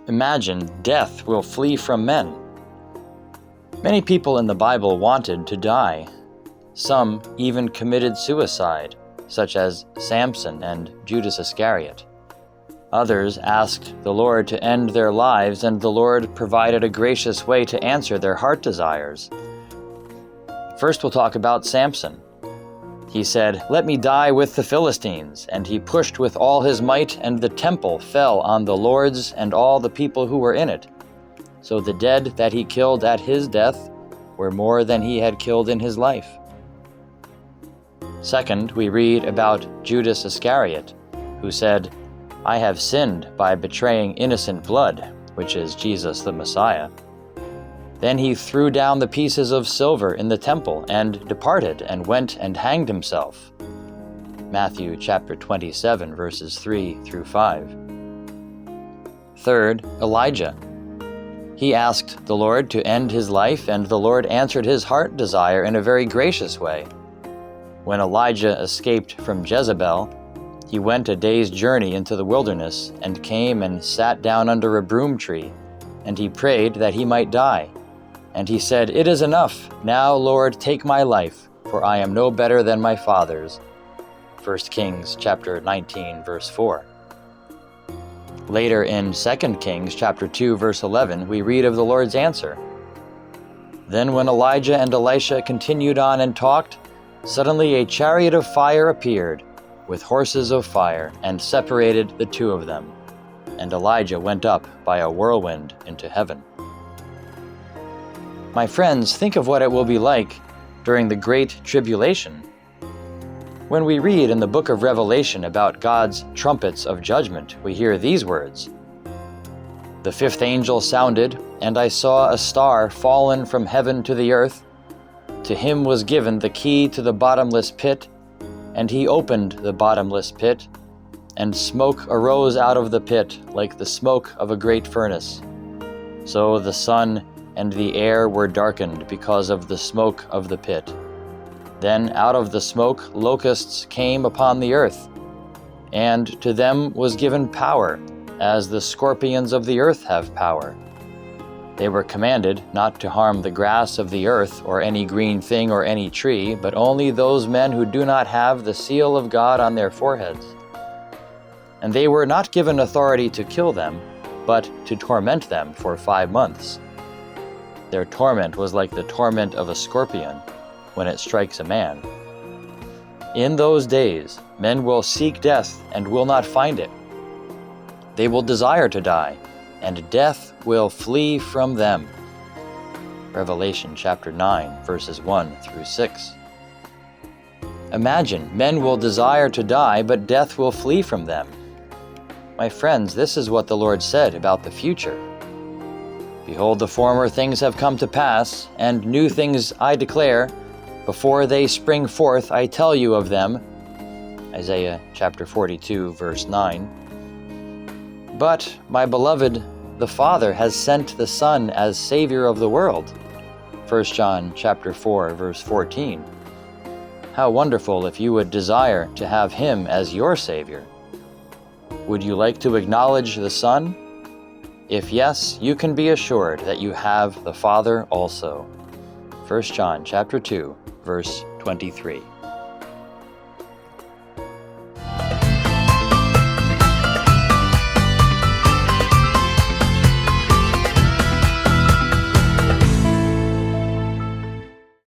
Imagine death will flee from men. Many people in the Bible wanted to die. Some even committed suicide, such as Samson and Judas Iscariot. Others asked the Lord to end their lives, and the Lord provided a gracious way to answer their heart desires. First, we'll talk about Samson. He said, "Let me die with the Philistines," and he pushed with all his might, and the temple fell on the lords and all the people who were in it. So the dead that he killed at his death were more than he had killed in his life. Second, we read about Judas Iscariot, who said, "I have sinned by betraying innocent blood," which is Jesus the Messiah. Then he threw down the pieces of silver in the temple and departed and went and hanged himself. Matthew chapter 27, verses 3 through 5. Third, Elijah. He asked the Lord to end his life, and the Lord answered his heart desire in a very gracious way. When Elijah escaped from Jezebel, he went a day's journey into the wilderness and came and sat down under a broom tree, and he prayed that he might die. And he said, "It is enough. Now, Lord, take my life, for I am no better than my fathers." 1 Kings chapter 19, verse 4. Later in 2 Kings chapter 2, verse 11, we read of the Lord's answer. Then when Elijah and Elisha continued on and talked, suddenly a chariot of fire appeared, with horses of fire, and separated the two of them. And Elijah went up by a whirlwind into heaven. My friends, think of what it will be like during the Great Tribulation. When we read in the book of Revelation about God's trumpets of judgment, we hear these words. "The fifth angel sounded, and I saw a star fallen from heaven to the earth. To him was given the key to the bottomless pit, and he opened the bottomless pit, and smoke arose out of the pit like the smoke of a great furnace. So the sun and the air were darkened because of the smoke of the pit. Then out of the smoke locusts came upon the earth, and to them was given power, as the scorpions of the earth have power. They were commanded not to harm the grass of the earth or any green thing or any tree, but only those men who do not have the seal of God on their foreheads. And they were not given authority to kill them, but to torment them for 5 months. Their torment was like the torment of a scorpion when it strikes a man. In those days, men will seek death and will not find it. They will desire to die, and death will flee from them." Revelation chapter 9, verses 1 through 6. Imagine, men will desire to die, but death will flee from them. My friends, this is what the Lord said about the future. "Behold, the former things have come to pass, and new things I declare. Before they spring forth, I tell you of them." Isaiah chapter 42, verse 9. "But, my beloved, the Father has sent the Son as Savior of the world." 1 John chapter 4, verse 14. How wonderful if you would desire to have Him as your Savior. Would you like to acknowledge the Son? If yes, you can be assured that you have the Father also. 1 John chapter 2, verse 23.